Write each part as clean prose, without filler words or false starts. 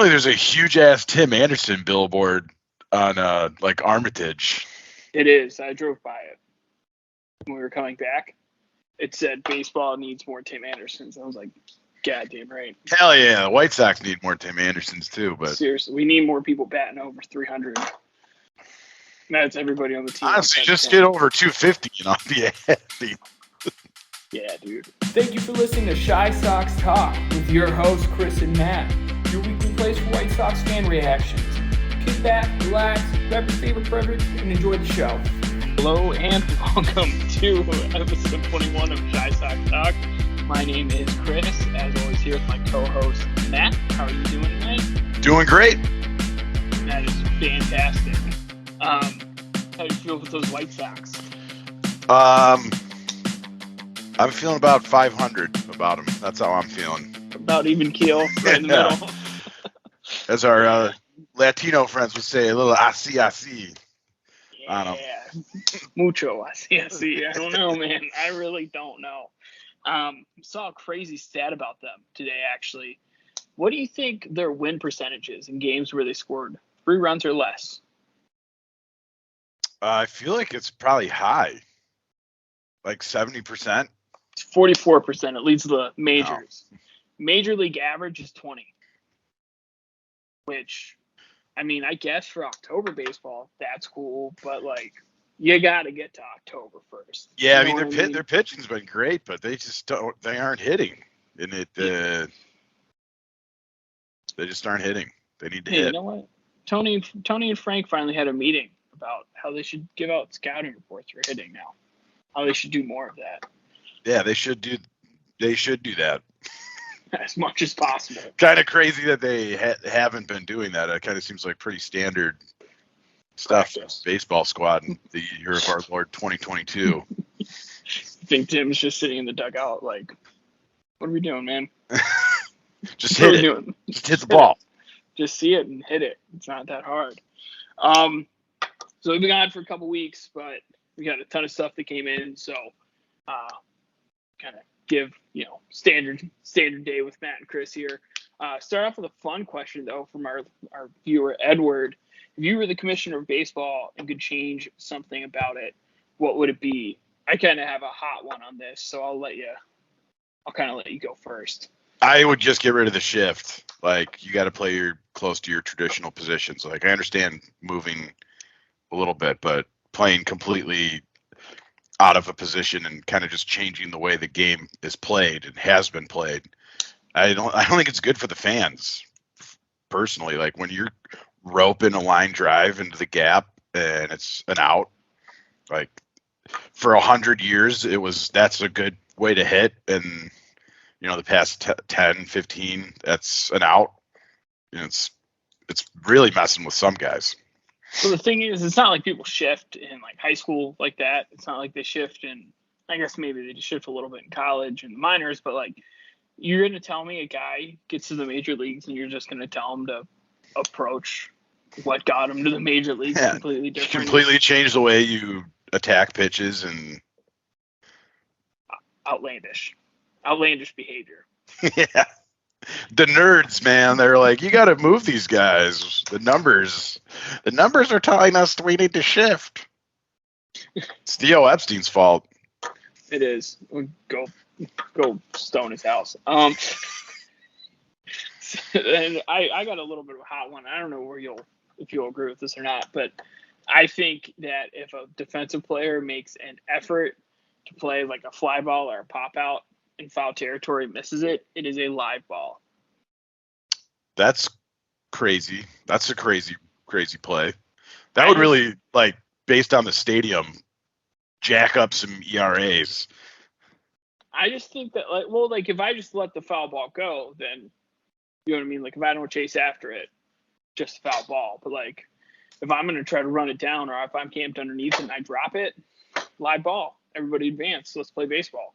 Apparently, there's a huge ass Tim Anderson billboard on like Armitage. It is. I drove by it when we were coming back. It said baseball needs more Tim Andersons. I was like, God damn right. Hell yeah, the White Sox need more Tim Andersons too. But seriously, we need more people batting over 300. That's everybody on the team. Honestly, just get over 250 and I'll be happy. Yeah, dude. Thank you for listening to Shy Sox Talk with your hosts, Chris and Matt. Your weekly place for White Sox fan reactions. Kick back, relax, grab your favorite beverage, and enjoy the show. Hello and welcome to episode 21 of Shy Sox Talk. My name is Chris, as always here with my co-host, Matt. How are you doing tonight? Doing great. That is fantastic. How do you feel with those White Sox? I'm feeling about 500 about them. That's how I'm feeling. About even keel, right in the middle. As our Latino friends would say, a little así. Yeah, mucho así. I don't know, man. I really don't know. Saw a crazy stat about them today, actually. What do you think their win percentage is in games where they scored 3 runs or less? I feel like it's probably high, like 70%. It's 44%. It leads the majors. No. Major league average is 20. Which, I mean, I guess for October baseball, that's cool. But like, you got to get to October first. Yeah, I mean, their pitching's been great, but they just don't. They aren't hitting, and they just aren't hitting. They need to hit. You know what? Tony and Frank finally had a meeting about how they should give out scouting reports for hitting now. How they should do more of that. Yeah, they should do that as much as possible. Kind of crazy that they haven't been doing that. It kind of seems like pretty standard stuff. Baseball squad in the year of our Lord 2022. I think Tim's just sitting in the dugout like, what are we doing, man? Just hit it. Doing? Just hit the ball. Just see it and hit it. It's not that hard. So we've been gone for a couple weeks, but we got a ton of stuff that came in. So kind of give, standard day with Matt and Chris here. Start off with a fun question, though, from our viewer, Edward. If you were the commissioner of baseball and could change something about it, what would it be? I kind of have a hot one on this, so I'll kind of let you go first. I would just get rid of the shift. Like, you got to play close to your traditional positions. Like, I understand moving a little bit, but playing completely out of a position and kind of just changing the way the game is played and has been played. I don't think it's good for the fans personally. Like, when you're roping a line drive into the gap and it's an out, like, for 100 years, that's a good way to hit. And, the past 10, 15, that's an out. And it's really messing with some guys. So the thing is, it's not like people shift in like high school like that. It's not like they shift in, I guess maybe they just shift a little bit in college and the minors, but like, you're going to tell me a guy gets to the major leagues and you're just going to tell him to approach what got him to the major leagues completely different. Completely change the way you attack pitches and outlandish behavior. Yeah. The nerds, man, they're like, you got to move these guys. The numbers are telling us we need to shift. It's Theo Epstein's fault. It is. Go stone his house. And I got a little bit of a hot one. I don't know if you'll agree with this or not, but I think that if a defensive player makes an effort to play like a fly ball or a pop out in foul territory, misses it, it is a live ball. That's crazy. That's a crazy play. That would really, like, based on the stadium, jack up some ERAs. I just think that, if I just let the foul ball go, then, you know what I mean? Like, if I don't chase after it, just foul ball. But, like, if I'm going to try to run it down or if I'm camped underneath and I drop it, live ball. Everybody advance. Let's play baseball.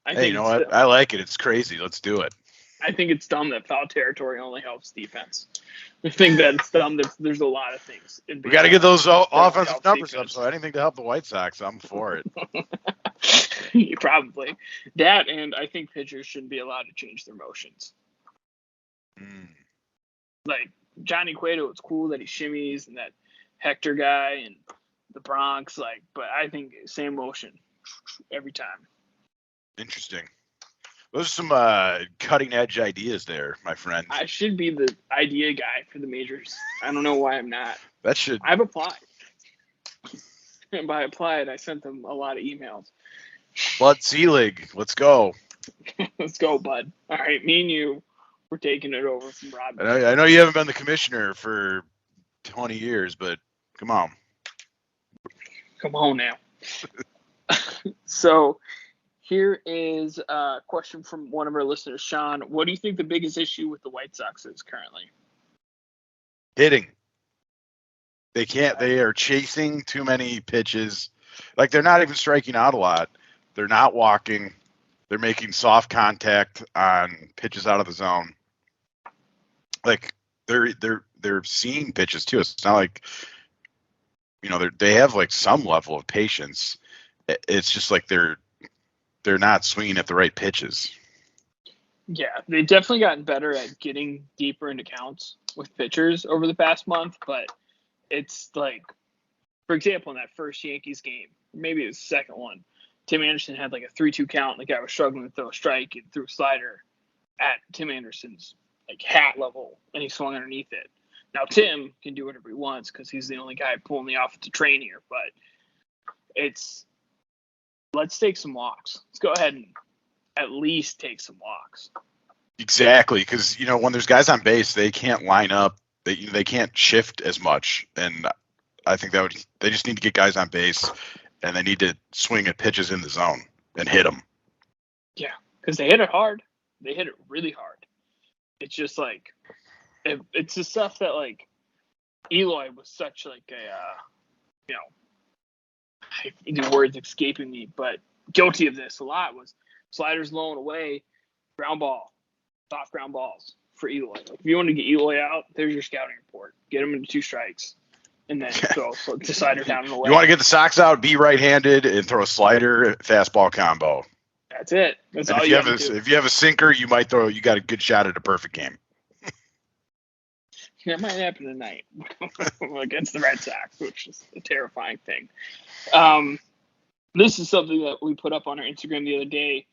Hey, you know what? I like it. It's crazy. Let's do it. I think it's dumb that foul territory only helps defense. I think that it's dumb. There's a lot of things. We got to get those offensive numbers up. So anything to help the White Sox, I'm for it. Probably that, and I think pitchers shouldn't be allowed to change their motions. like Johnny Cueto, it's cool that he shimmies and that Hector guy and the Bronx, like, but I think same motion every time. Interesting. Those are some cutting edge ideas there, my friend. I should be the idea guy for the majors. I don't know why I'm not. That should. I've applied. And by applied, I sent them a lot of emails. Bud Selig, let's go. Let's go, bud. All right, me and you, we're taking it over from Rob. I know you haven't been the commissioner for 20 years, but come on. Come on now. So here is a question from one of our listeners, Sean. What do you think the biggest issue with the White Sox is currently? Hitting. They can't. They are chasing too many pitches. Like, they're not even striking out a lot. They're not walking. They're making soft contact on pitches out of the zone. Like, they're seeing pitches too. It's not like, you know, they have like some level of patience. It's just like they're not swinging at the right pitches. Yeah, they've definitely gotten better at getting deeper into counts with pitchers over the past month, but it's like, for example, in that first Yankees game, maybe it was the second one, Tim Anderson had like a 3-2 count. And the guy was struggling to throw a strike and threw a slider at Tim Anderson's like hat level, and he swung underneath it. Now Tim can do whatever he wants because he's the only guy pulling the offensive train here, but let's take some walks. Let's go ahead and at least take some walks. Exactly, because, you know, when there's guys on base, they can't line up. They can't shift as much, and I think they just need to get guys on base, and they need to swing at pitches in the zone and hit them. Yeah, because they hit it hard. They hit it really hard. It's just like it's the stuff that like Eloy was such like a the words escaping me, but guilty of this a lot was sliders low and away, ground ball, soft ground balls for Eloy. Like, if you want to get Eloy out, there's your scouting report. Get him into 2 strikes, and then throw the slider down and away. You want to get the Sox out, be right-handed, and throw a slider fastball combo. That's it. That's all if you have to do. If you have a sinker, you got a good shot at a perfect game. That might happen tonight against the Red Sox, which is a terrifying thing. This is something that we put up on our Instagram the other day.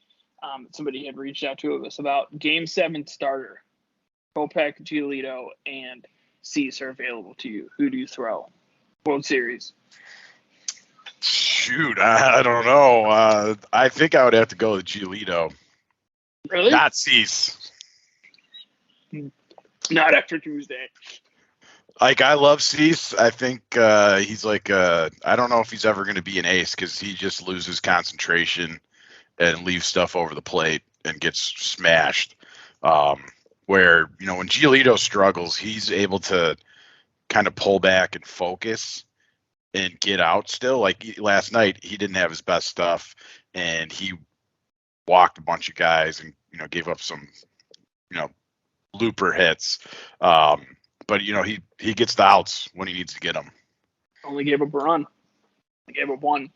Somebody had reached out to us about Game 7 starter. Kopech, Giolito, and Cease are available to you. Who do you throw? World Series. Shoot, I don't know. I think I would have to go with Giolito. Really? Not Cease. Not after Tuesday. Like, I love Cease. I think he's like I don't know if he's ever going to be an ace because he just loses concentration and leaves stuff over the plate and gets smashed. Where, you know, when Giolito struggles, he's able to kind of pull back and focus and get out still. Like last night, he didn't have his best stuff, and he walked a bunch of guys and, you know, gave up some, you know, looper hits. But, you know, he gets the outs when he needs to get them. Only gave up a run. He gave up one.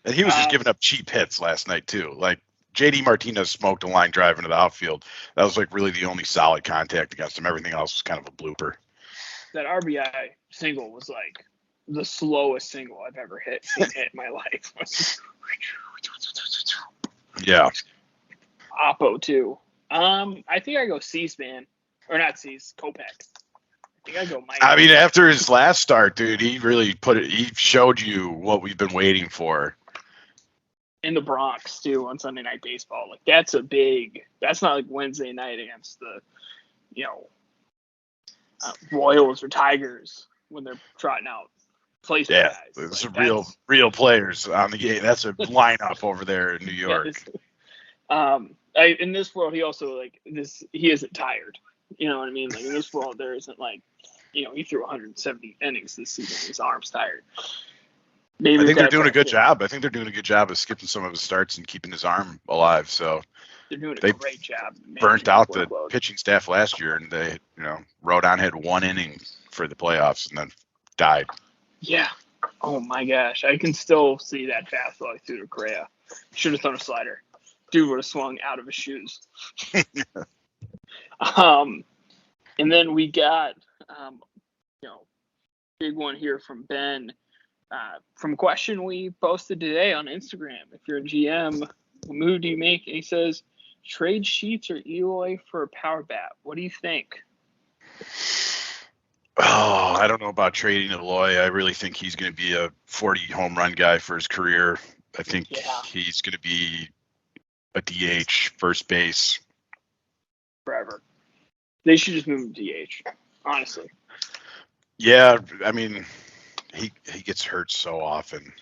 And he was just giving up cheap hits last night, too. Like, J.D. Martinez smoked a line drive into the outfield. That was, like, really the only solid contact against him. Everything else was kind of a blooper. That RBI single was, like, the slowest single I've ever seen hit in my life. Yeah. Oppo, too. I think I go Cease, man. Or not Cease, Kopech. I think I go Mike. I mean, after his last start, dude, he really he showed you what we've been waiting for. In the Bronx, too, on Sunday Night Baseball. Like, that's not like Wednesday night against the, you know, Royals or Tigers when they're trotting out placement guys. There's like, some real players on the game. That's a lineup over there in New York. In this world, he also, he isn't tired. You know what I mean? Like, in this world, there isn't, like, you know, he threw 170 innings this season. His arm's tired. Maybe I think they're doing a good job. I think they're doing a good job of skipping some of his starts and keeping his arm alive. So they're doing a great job. Burnt out the pitching staff last year, and they, you know, Rodon had 1 inning for the playoffs and then died. Yeah. Oh my gosh, I can still see that fastball he threw to Correa. Should have thrown a slider. Dude would have swung out of his shoes. And then we got big one here from Ben. From a question we posted today on Instagram. If you're a GM, what move do you make? And he says, trade Sheets or Eloy for a power bat. What do you think? Oh, I don't know about trading Eloy. I really think he's going to be a 40 home run guy for his career. I think he's going to be a DH, first base. Forever. They should just move him to DH, honestly. Yeah, I mean, he gets hurt so often.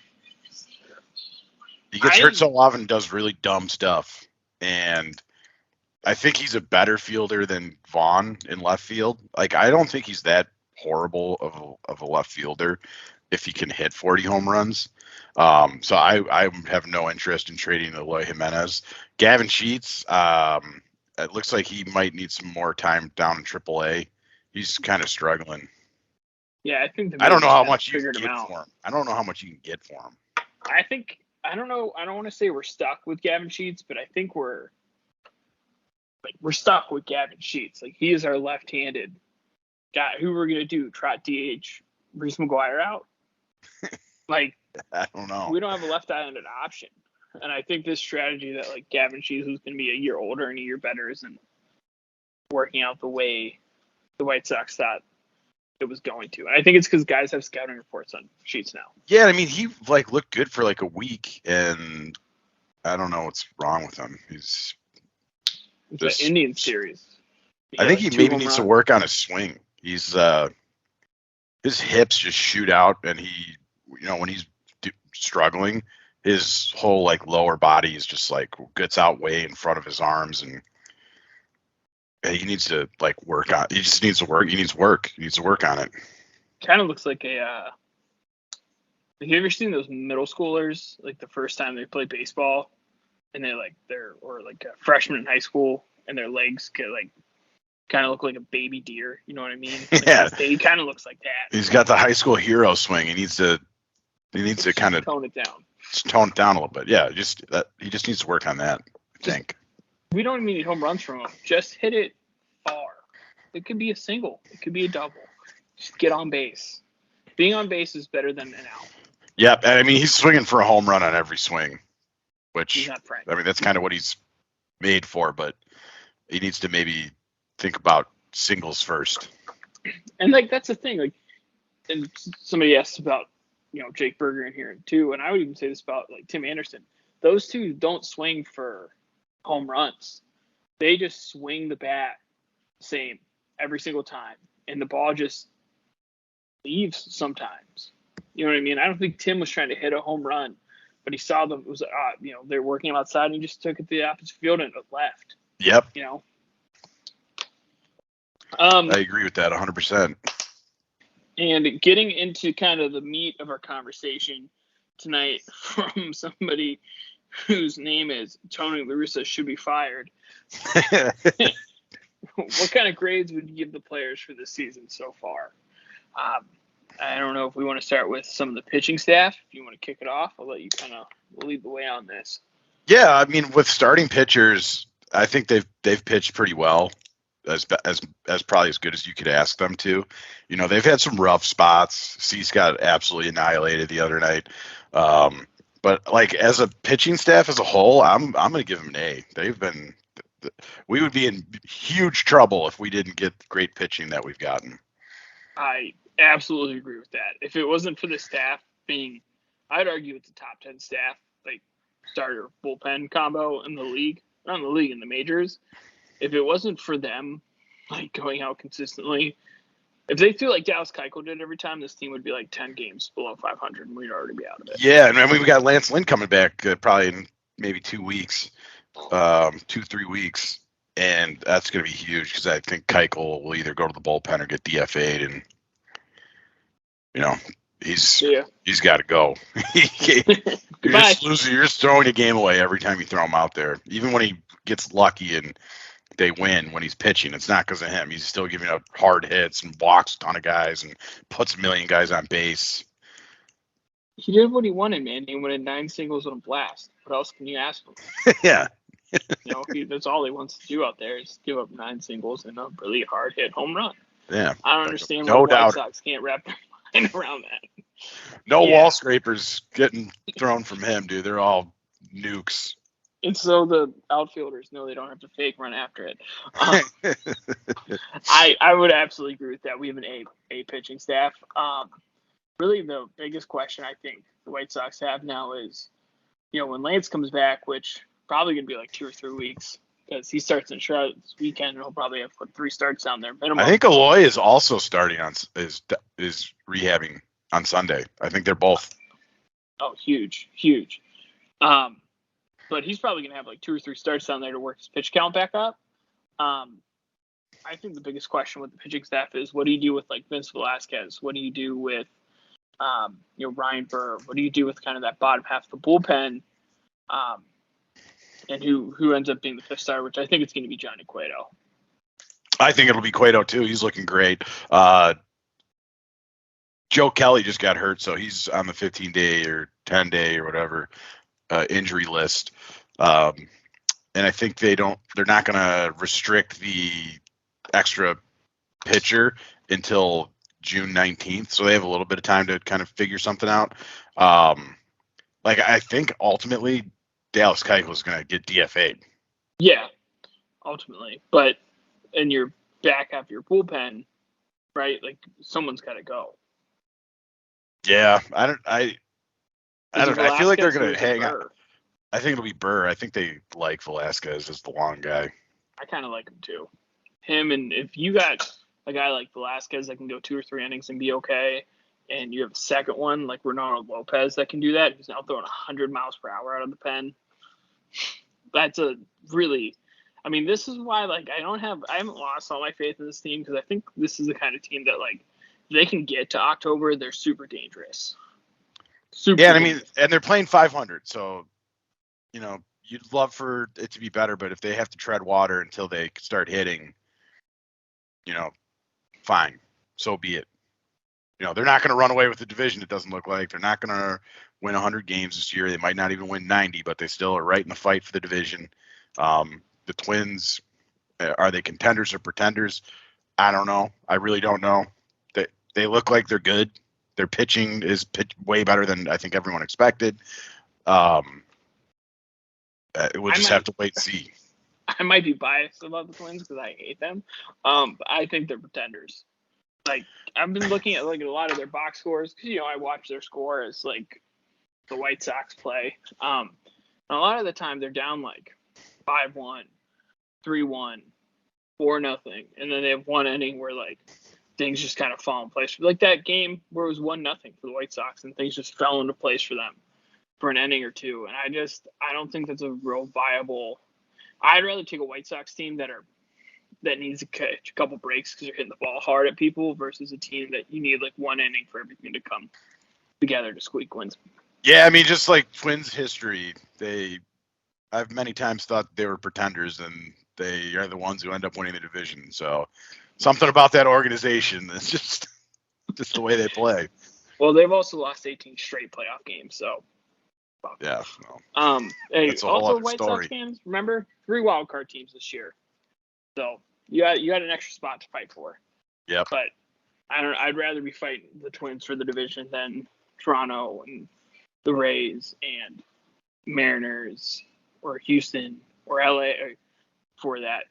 He gets hurt so often and does really dumb stuff. And I think he's a better fielder than Vaughn in left field. Like, I don't think he's that horrible of a left fielder if he can hit 40 home runs. So I have no interest in trading Eloy Jimenez. Gavin Sheets, it looks like he might need some more time down in AAA. He's kind of struggling. Yeah, I think I don't know how much you can get for him. I don't know how much you can get for him. I don't know. I don't want to say we're stuck with Gavin Sheets, but I think we're stuck with Gavin Sheets. Like, he is our left-handed guy. Who we're gonna do? Trot DH Reese McGuire out? Like, I don't know. We don't have a left-handed option, and I think this strategy that like Gavin Sheets was gonna be a year older and a year better isn't working out the way the White Sox thought it was going to. And I think it's because guys have scouting reports on Sheets now. Yeah, I mean, he looked good for like a week, and I don't know what's wrong with him. It's the Indian series. I think he maybe needs to work on his swing. He's his hips just shoot out, and he, when he's struggling, his whole like lower body is just like gets out way in front of his arms, and he needs to like work on. He just needs to work. He needs work. He needs to work on it. Kind of looks like a. Have you ever seen those middle schoolers like the first time they play baseball, and they're a freshman in high school, and their legs get like kind of look like a baby deer. You know what I mean? Like, yeah. He kind of looks like that. He's got the high school hero swing. He needs to kind of tone it down. Tone it down a little bit. Yeah, he just needs to work on that. I think. We don't even need home runs from him. Just hit it far. It could be a single. It could be a double. Just get on base. Being on base is better than an out. Yeah, I mean, he's swinging for a home run on every swing, which, I mean, that's kind of what he's made for, but he needs to maybe think about singles first. And, like, that's the thing. Like, and somebody asked about, Jake Berger in here, too, and I would even say this about, like, Tim Anderson. Those two don't swing for home runs. They just swing the bat same every single time, and the ball just leaves sometimes. You know what I mean? I don't think Tim was trying to hit a home run, but he saw them. It was they're working outside, and he just took it to the opposite field and it left. Yep. I agree with that 100%. And getting into kind of the meat of our conversation tonight from somebody whose name is Tony La Russa should be fired. What kind of grades would you give the players for this season so far? I don't know if we want to start with some of the pitching staff. If you want to kick it off, I'll let you kind of lead the way on this. Yeah, I mean, with starting pitchers, I think they've pitched pretty well, as probably as good as you could ask them to. They've had some rough spots. Cease got absolutely annihilated the other night. But like as a pitching staff as a whole, I'm going to give them an A. We would be in huge trouble if we didn't get the great pitching that we've gotten. I absolutely agree with that. If it wasn't for the staff being, I'd argue it's the top 10 staff, like starter bullpen combo in the league, not in the league, in the majors. If it wasn't for them, like going out consistently, if they threw like Dallas Keuchel did every time, this team would be like 10 games below 500, and we'd already be out of it. Yeah, and we've got Lance Lynn coming back probably in maybe 2 weeks, 2-3 weeks, and that's going to be huge because I think Keuchel will either go to the bullpen or get DFA'd, and he's got to go. You're just throwing a game away every time you throw him out there. Even when he gets lucky and they win when he's pitching, it's not because of him. He's still giving up hard hits and walks a ton of guys and puts a million guys on base. He did what he wanted, man. He wanted 9 singles on a blast. What else can you ask him? Yeah. That's all he wants to do out there is give up 9 singles and a really hard hit home run. Yeah. I don't understand why No the White doubt. Sox can't wrap their mind around that. No Yeah. wall scrapers getting thrown from him, dude. They're all nukes. And so the outfielders know they don't have to fake run after it. I would absolutely agree with that. We have an A pitching staff. Really, the biggest question I think the White Sox have now is, when Lance comes back, which probably gonna be like 2 or 3 weeks, because he starts in Charlotte this weekend, and he'll probably have 3 starts down there minimum. I think Aloy is also starting is rehabbing on Sunday. I think they're both. Oh, huge. But he's probably gonna have like 2 or 3 starts down there to work his pitch count back up. I think the biggest question with the pitching staff is, what do you do with like Vince Velasquez? What do you do with Ryan Burr? What do you do with kind of that bottom half of the bullpen? And who ends up being the 5th starter, which I think it's going to be Johnny Cueto. I think it'll be Cueto too. He's looking great. Joe Kelly just got hurt, so he's on the 15-day or 10-day or whatever injury list. And I think they're not going to restrict the extra pitcher until June 19th, so they have a little bit of time to kind of figure something out. I think ultimately Dallas Keuchel is going to get DFA'd. Yeah, ultimately, but in your back half of your bullpen, right? Like someone's got to go. Yeah, I don't. I feel like they're going to hang Burr? on. I think it'll be Burr. I think they like Velasquez as the long guy. I kind of like him too. Him, and if you got a guy like Velasquez that can go 2 or 3 innings and be okay, and you have a second one like Ronaldo Lopez that can do that, who's now throwing 100 miles per hour out of the pen, that's a really. I mean, this is why I haven't lost all my faith in this team, because I think this is the kind of team that if they can get to October, they're super dangerous. And they're playing 500, so you'd love for it to be better, but if they have to tread water until they start hitting, fine, so be it. They're not going to run away with the division. It doesn't look like they're not going to win 100 games this year. They might not even win 90, but they still are right in the fight for the division. The Twins, are they contenders or pretenders? I don't know. I really don't know. They look like they're good. Their pitching is way better than I think everyone expected. We'll just have to wait and see. I might be biased about the Twins because I hate them. But I think they're pretenders. I've been looking at a lot of their box scores, because I watch their score as the White Sox play. And a lot of the time they're down 5-1, 3-1, 4-0, and then they have one inning where things just kind of fall in place. Like that game where it was 1-0 for the White Sox, and things just fell into place for them for an inning or two. And I don't think that's a real viable. I'd rather take a White Sox team that needs to catch a couple breaks because they're hitting the ball hard at people, versus a team that you need one inning for everything to come together to squeak wins. Yeah, I mean, just like Twins history, I've many times thought they were pretenders, and they are the ones who end up winning the division. So something about that organization is just the way they play. Well, they've also lost 18 straight playoff games, so. Yeah. Hey, that's a whole also other White story. Sox fans, remember 3 wild card teams this year, so you got an extra spot to fight for. Yep. But I'd rather be fighting the Twins for the division than Toronto and the Rays and Mariners or Houston or LA for that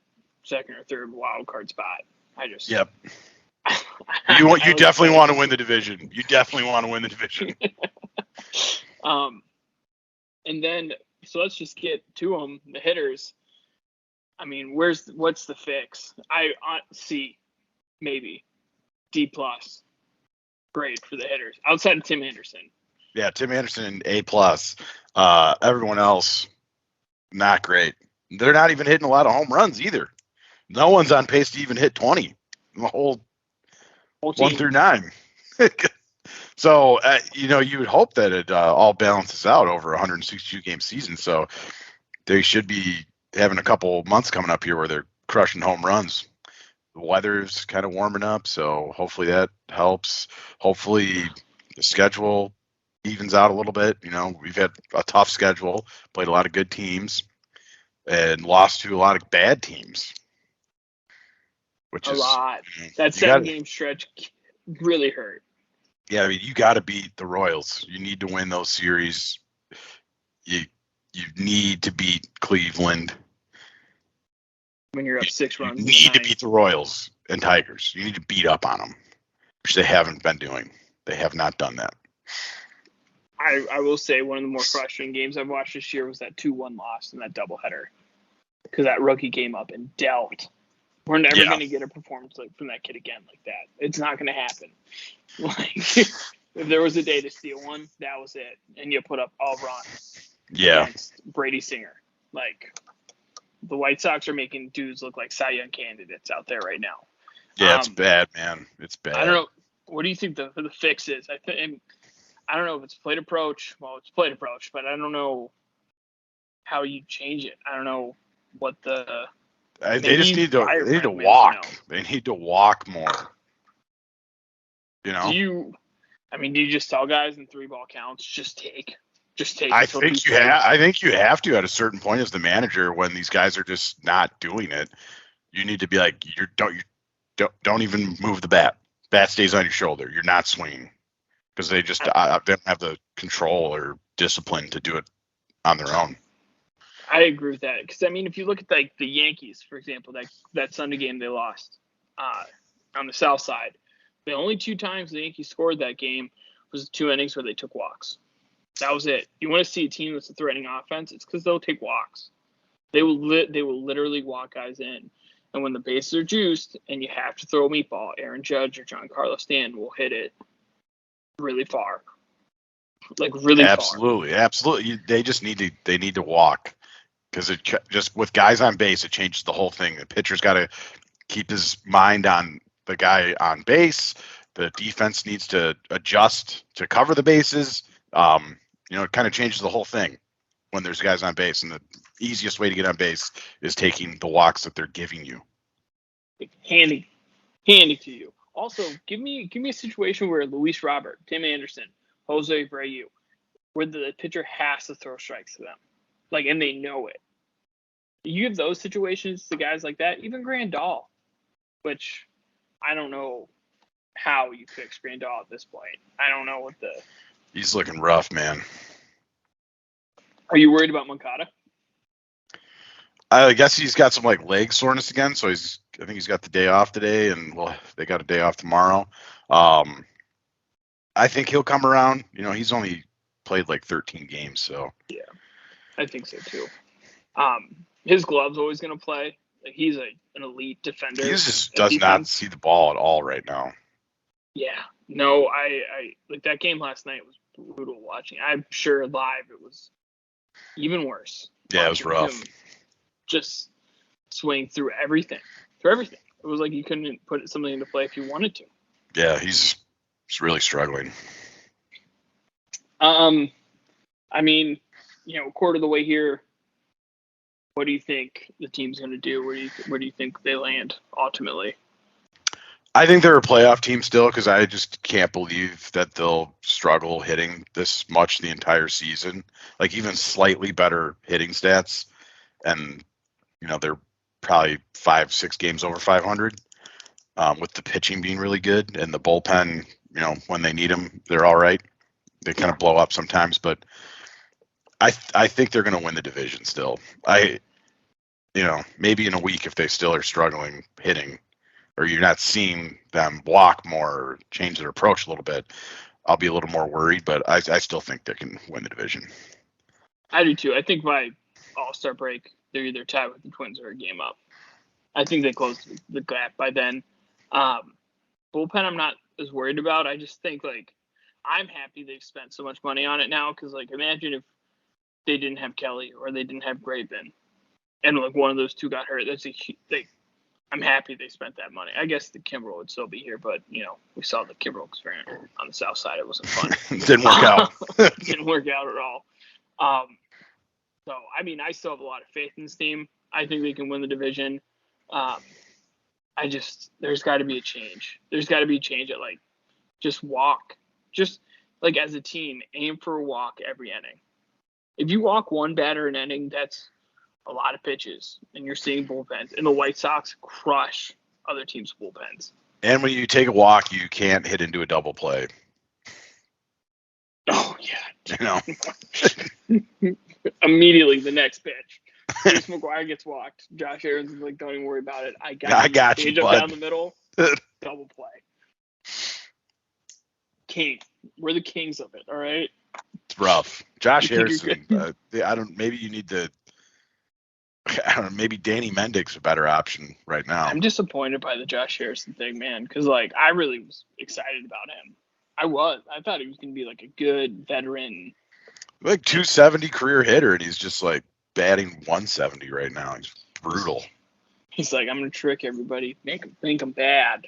second or third wild card spot. Yep. You definitely want to win the division. You definitely want to win the division. And then, so let's just get to them, the hitters. I mean, what's the fix? C, maybe. D+. Great for the hitters. Outside of Tim Anderson. Yeah, Tim Anderson, A+. Everyone else, not great. They're not even hitting a lot of home runs either. No one's on pace to even hit 20. The whole 1 through 9. So, you would hope that it all balances out over a 162-game season. So they should be having a couple months coming up here where they're crushing home runs. The weather's kind of warming up, so hopefully that helps. Hopefully the schedule evens out a little bit. We've had a tough schedule, played a lot of good teams, and lost to a lot of bad teams, which A is lot. you know, That you gotta- 7-game stretch really hurt. Yeah, I mean, you got to beat the Royals. You need to win those series. You need to beat Cleveland. When you're up 6 You runs. in the need to ninth. beat the Royals and Tigers. You need to beat up on them, which they haven't been doing. They have not done that. I will say one of the more frustrating games I've watched this year was that 2-1 loss in that doubleheader. Because that rookie came up and dealt. We're never Yeah. going to get a performance from that kid again like that. It's not going to happen. Like, if there was a day to steal one, that was it. And you put up all run Yeah, against Brady Singer. Like, the White Sox are making dudes look like Cy Young candidates out there right now. yeah, it's bad, man. It's bad. I don't know. What do you think the fix is? I don't know if it's plate approach. Well, it's plate approach, but I don't know how you change it. I don't know what the They just need to. fire They need to Frank walk. Manziano. They need to walk more. You know. Do you just tell guys in 3-ball counts, just take I until think two you have. strikes? I think you have to at a certain point as the manager when these guys are just not doing it. You need to be like, you don't even move the bat. Bat stays on your shoulder. You're not swinging because they just they don't have the control or discipline to do it on their own. I agree with that because I mean, if you look at like the Yankees, for example, that Sunday game they lost on the South Side, the only 2 times the Yankees scored that game was 2 innings where they took walks. That was it. You want to see a team that's a threatening offense? It's because they'll take walks. They will literally walk guys in, and when the bases are juiced and you have to throw a meatball, Aaron Judge or Giancarlo Stanton will hit it really far, like really Absolutely. They just need to walk. Because it just with guys on base, it changes the whole thing. The pitcher's got to keep his mind on the guy on base. The defense needs to adjust to cover the bases. It kind of changes the whole thing when there's guys on base. And the easiest way to get on base is taking the walks that they're giving you. handy to you. Also, give me a situation where Luis Robert, Tim Anderson, Jose Abreu, where the pitcher has to throw strikes to them, like, and they know it. You give those situations to guys like that, even Grandal, which I don't know how you fix Grandal at this point. I don't know He's looking rough, man. Are you worried about Moncada? I guess he's got some leg soreness again, so I think he's got the day off today, and they got a day off tomorrow. I think he'll come around. He's only played 13 games, so yeah, I think so too. His glove's always going to play. He's an elite defender. He just does not see the ball at all right now. Yeah, no, I like that game last night was brutal watching. I'm sure live it was even worse. Yeah, it was rough. Just swing through everything. It was like you couldn't put something into play if you wanted to. Yeah, he's really struggling. I mean, quarter of the way here. What do you think the team's going to do? Where do you think they land ultimately? I think they're a playoff team still because I just can't believe that they'll struggle hitting this much the entire season. Even slightly better hitting stats, and they're probably 5-6 games over 500. With the pitching being really good and the bullpen, when they need them, they're all right. They kind of blow up sometimes, but I think they're going to win the division still. Maybe in a week if they still are struggling hitting, or you're not seeing them walk more or change their approach a little bit, I'll be a little more worried. But I still think they can win the division. I do too. I think by All-Star break, they're either tied with the Twins or a game up. I think they close the gap by then. Bullpen, I'm not as worried about. I just think I'm happy they've spent so much money on it now because imagine if they didn't have Kelly or they didn't have Graveman, and one of those two got hurt. I'm happy they spent that money. I guess the Kimbrel would still be here, but we saw the Kimbrel experiment on the South Side. It wasn't fun. Didn't work out. Didn't work out at all. So I mean, I still have a lot of faith in this team. I think they can win the division. There's got to be a change. There's got to be a change at just walk. Just as a team, aim for a walk every inning. If you walk one batter an inning, that's a lot of pitches, and you're seeing bullpens. And the White Sox crush other teams' bullpens. And when you take a walk, you can't hit into a double play. Oh yeah. You know. Immediately the next pitch. Chase McGuire gets walked. Josh Aaron's is like, don't even worry about it. I got you. Bud. Up down the middle. Double play. King. We're the kings of it. All right. It's rough. Josh Harrison. Maybe you need to. I don't know. Maybe Danny Mendick's a better option right now. I'm disappointed by the Josh Harrison thing, man, because like I really was excited about him. I thought he was going to be like a good veteran. Like 270 career hitter, and he's just like batting 170 right now. He's brutal. He's like, I'm going to trick everybody, make them think I'm bad.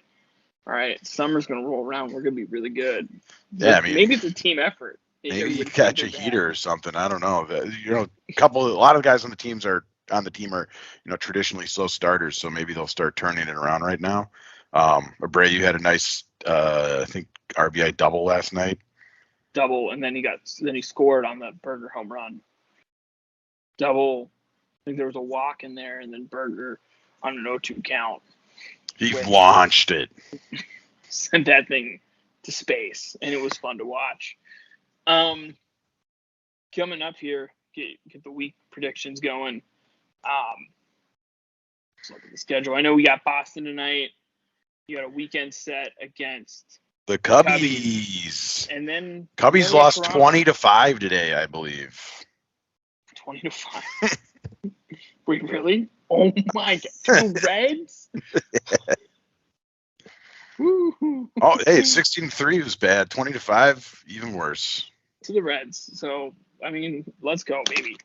All right, summer's going to roll around. We're going to be really good. Yeah, I mean, maybe it's a team effort. Maybe you catch a heater or something. I don't know. A lot of guys on the team are traditionally slow starters, so maybe they'll start turning it around right now. Abreu had a nice, I think, RBI double last night. Double, and then he scored on the Berger home run. Double. I think there was a walk in there, and then Berger on an 0-2 count. He launched it. Sent that thing to space, and it was fun to watch. Coming up here, get the week predictions going. Let's look at the schedule. I know we got Boston tonight. You got a weekend set against the Cubbies. And then Cubbies lost 20-5 today, I believe. 20-5. Wait, really? Oh my God! The Reds. Oh, hey, 16-3 was bad. 20-5, even worse. To the Reds. So I mean, let's go, baby.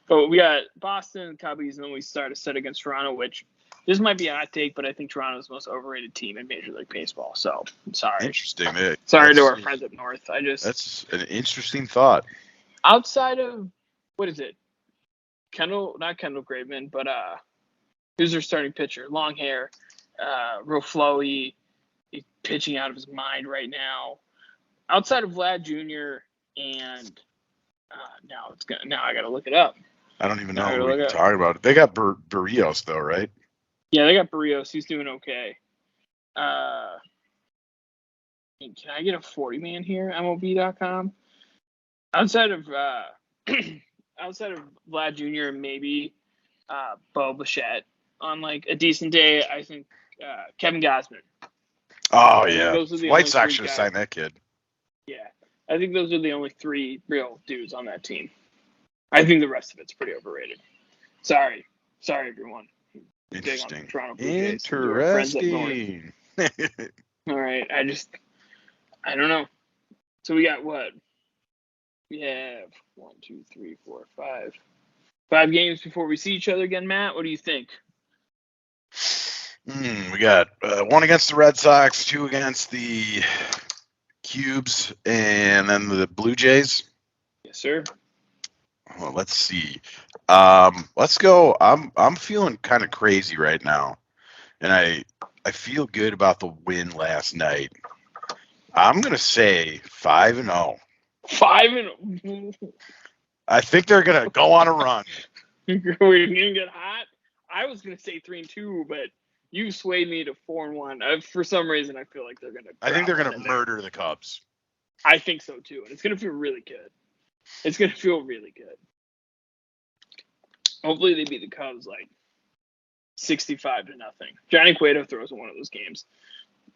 But we got Boston, Cubbies, and then we start a set against Toronto, which this might be a hot take, but I think Toronto's the most overrated team in Major League Baseball. So I'm sorry. Interesting. Sorry to our friends up north. That's an interesting thought. Outside of what is it? Not Kendall Graveman, but who's their starting pitcher? Long hair, real flowy. He's pitching out of his mind right now. Outside of Vlad Jr. and now I gotta look it up. I don't even know who we're talking about. They got Barrios though, right? Yeah, they got Barrios. He's doing okay. Can I get a 40-man here? MLB.com. Outside of Vlad Jr. and maybe Bo Bichette on like a decent day, I think Kevin Gausman. Oh yeah, White Sox should have signed that kid. Yeah, I think those are the only three real dudes on that team. I think the rest of it's pretty overrated. Sorry everyone. Interesting. Interesting. All right, I don't know. So we got what? We have 1, 2, 3, 4, 5. 5 games before we see each other again, Matt. What do you think? We got 1 against the Red Sox, 2 against the Cubes, and then the Blue Jays. Yes, sir. Well, let's see. Let's go. I'm feeling kind of crazy right now, and I feel good about the win last night. I'm gonna say 5-0. 5-0. I think they're gonna go on a run. We're gonna get hot. I was gonna say 3-2, but you swayed me to 4-1. For some reason, I feel like they're gonna. I think they're gonna murder the Cubs. I think so too, and it's gonna feel really good. It's gonna feel really good. Hopefully, they beat the Cubs like 65-0. Johnny Cueto throws in one of those games.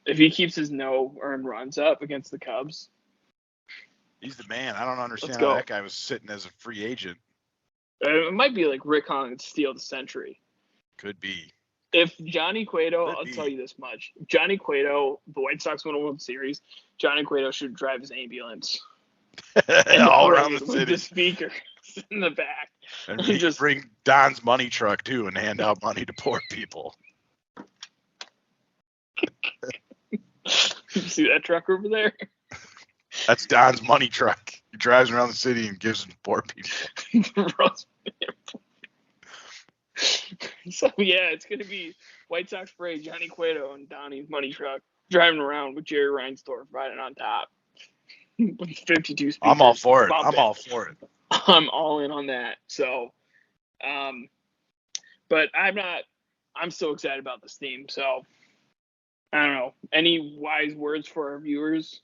If he keeps his no earned runs up against the Cubs, he's the man. I don't understand how that guy was sitting as a free agent. It might be like Rick Hahn steal the century. Could be. If Johnny Cueto, I'll tell you this much. Johnny Cueto, the White Sox win a World Series, Johnny Cueto should drive his ambulance. All around the city. With the speakers in the back. And just bring Don's money truck, too, and hand out money to poor people. You see that truck over there? That's Don's money truck. He drives around the city and gives them to poor people. So, yeah, it's going to be White Sox parade, Johnny Cueto, and Donnie's money truck driving around with Jerry Reinsdorf riding on top. With 52 speakers. I'm all for it. I'm all in on that. So, but I'm so excited about this team. So I don't know. Any wise words for our viewers?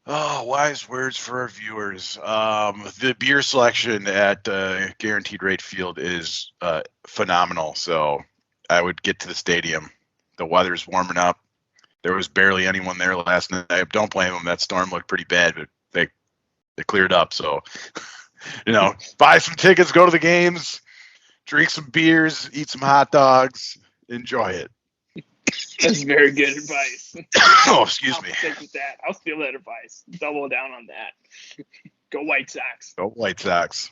Oh, wise words for our viewers. The beer selection at Guaranteed Rate Field is phenomenal. So I would get to the stadium. The weather's warming up. There was barely anyone there last night. Don't blame them. That storm looked pretty bad, but they cleared up. So, buy some tickets, go to the games, drink some beers, eat some hot dogs, enjoy it. That's very good advice. Oh, excuse me. I'll stick with that. I'll steal that advice. Double down on that. Go White Sox. Go White Sox.